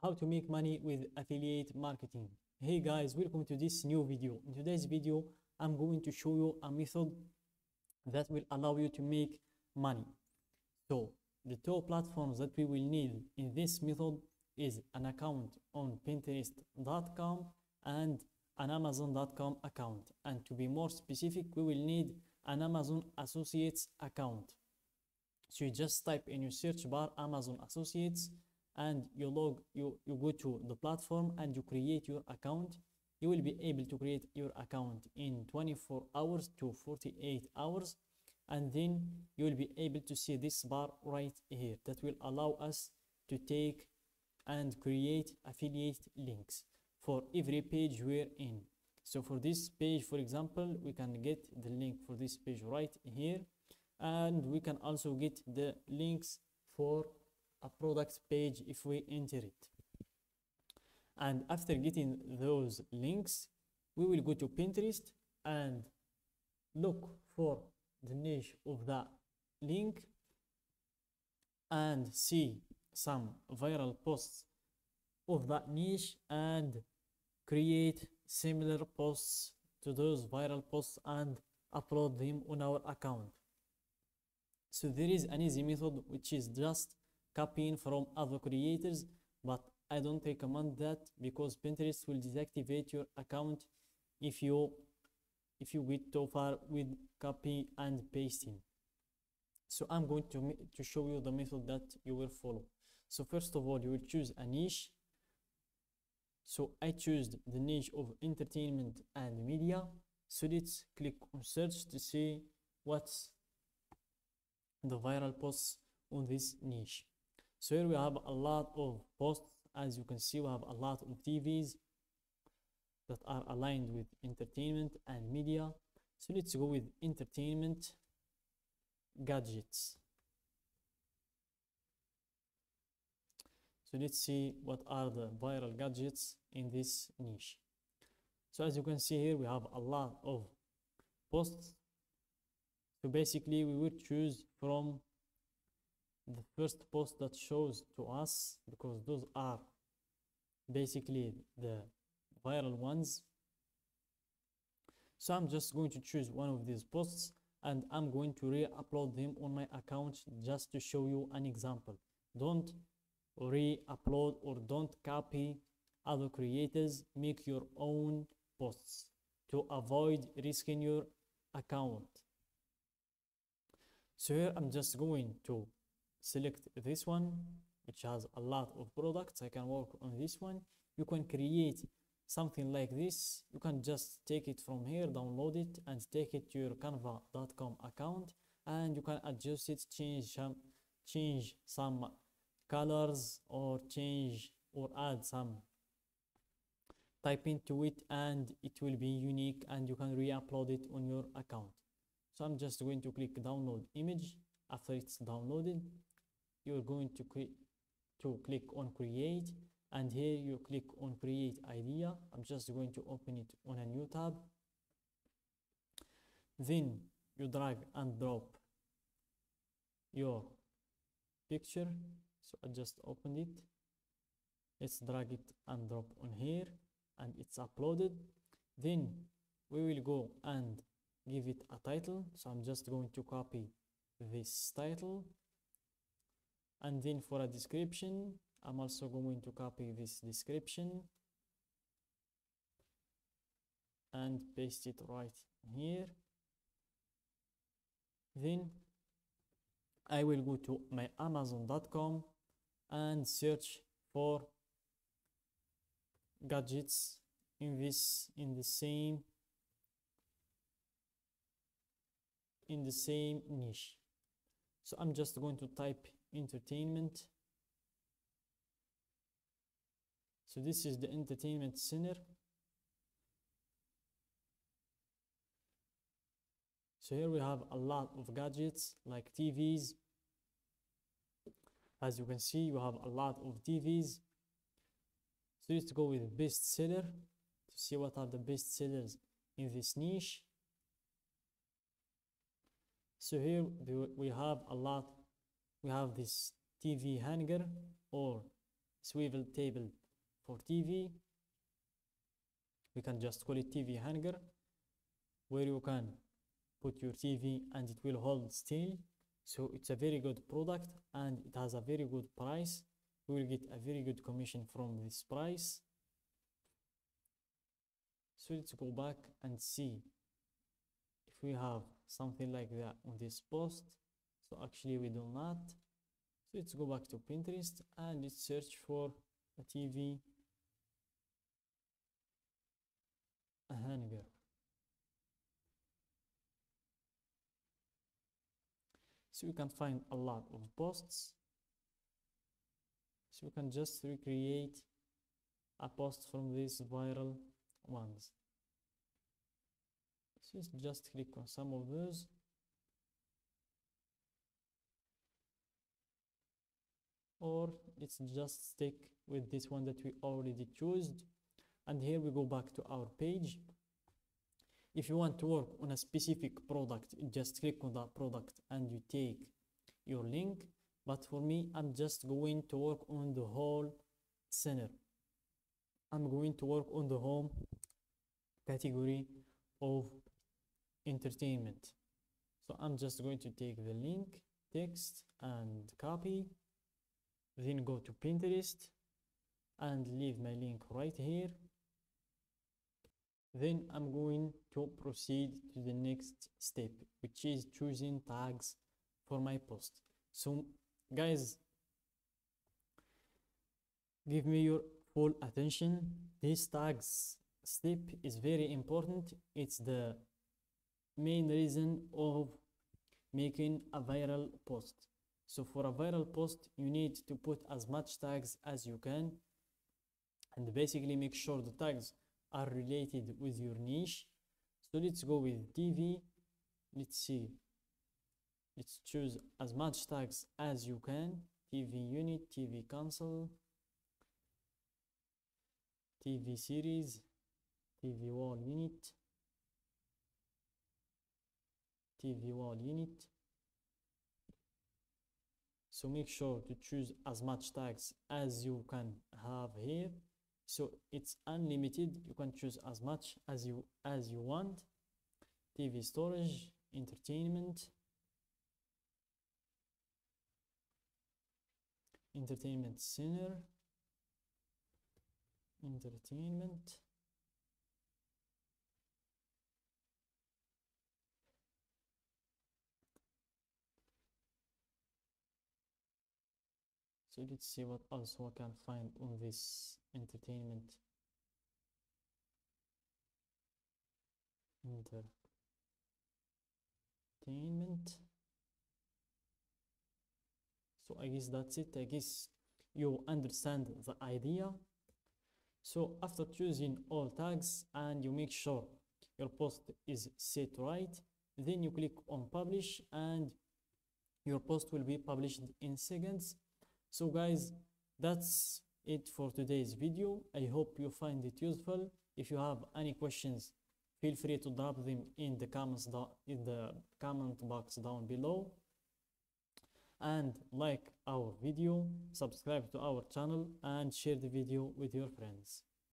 how to make money with affiliate marketing. Hey guys, welcome to this new video. In today's video, I'm going to show you a method that will allow you to make money. So the two platforms that we will need in this method is an account on Pinterest.com and an Amazon.com account. And to be more specific, we will need an Amazon Associates account. So you just type in your search bar Amazon Associates and you go to the platform and you create your account. You will be able to create your account in 24 hours to 48 hours, and then you will be able to see this bar right here that will allow us to take and create affiliate links for every page we're in. So for this page, for example, we can get the link for this page right here, and we can also get the links for a product page if we enter it. And after getting those links, we will go to Pinterest and look for the niche of that link and see some viral posts of that niche and create similar posts to those viral posts and upload them on our account. So there is an easy method which is just copying from other creators, but I don't recommend that because Pinterest will deactivate your account if you get too far with copy and pasting. So I'm going to show you the method that you will follow. So first of all, you will choose a niche. So I choose the niche of entertainment and media. So let's click on search to see what's the viral posts on this niche. So here we have a lot of posts. As you can see, we have a lot of TVs that are aligned with entertainment and media. So let's go with entertainment gadgets. So let's see what are the viral gadgets in this niche. So as you can see here, we have a lot of posts. So basically we will choose from the first post that shows to us, because those are basically the viral ones. So I'm just going to choose one of these posts and I'm going to re-upload them on my account just to show you an example. Don't re-upload or don't copy other creators. Make your own posts to avoid risking your account. So here I'm just going to select this one, which has a lot of products. I can work on this one. You can create something like this. You can just take it from here, download it, and take it to your canva.com account, and you can adjust it, change some colors, or change or add some type into it, and it will be unique and you can re-upload it on your account. So I'm just going to click download image. After it's downloaded, you're going to click on create, and here you click on create idea. I'm just going to open it on a new tab. Then you drag and drop your picture. So I just opened it. Let's drag it and drop on here, and it's uploaded. Then we will go and give it a title. So I'm just going to copy this title, and then for a description, I'm also going to copy this description and paste it right here. Then I will go to my Amazon.com and search for gadgets in the same niche. So I'm just going to type entertainment. So this is the entertainment center. So here we have a lot of gadgets like TVs. As you can see, you have a lot of TVs. So let's go with best seller to see what are the best sellers in this niche. So here we have a lot. We have this TV hanger or swivel table for TV. We can just call it TV hanger, where you can put your TV and it will hold still. So it's a very good product and it has a very good price. We will get a very good commission from this price. So let's go back and see if we have something like that on this post. So actually we do not. So let's go back to Pinterest and let's search for a TV hanger. So you can find a lot of posts. So you can just recreate a post from these viral ones. So just click on some of those. Or let's just stick with this one that we already chose. And here we go back to our page. If you want to work on a specific product, just click on that product and you take your link. But for me, I'm just going to work on the whole center. I'm going to work on the home category of entertainment. So I'm just going to take the link, text, and copy. Then go to Pinterest and leave my link right here. Then I'm going to proceed to the next step, which is choosing tags for my post. So guys, give me your full attention. This tags step is very important. It's the main reason of making a viral post. So for a viral post, you need to put as much tags as you can and basically make sure the tags are related with your niche. So let's go with TV. Let's see. Let's choose as much tags as you can. TV unit, TV console, TV series, TV wall unit, TV wall unit. So make sure to choose as much tags as you can have here. So it's unlimited. You can choose as much as you want. TV storage, entertainment, entertainment center, entertainment. So let's see what else I can find on this entertainment. Entertainment. So I guess that's it. I guess you understand the idea. So after choosing all tags and you make sure your post is set right, then you click on publish and your post will be published in seconds. So guys, that's it for today's video. I hope you find it useful. If you have any questions, feel free to drop them in the comments in the comment box down below. And like our video, subscribe to our channel and share the video with your friends.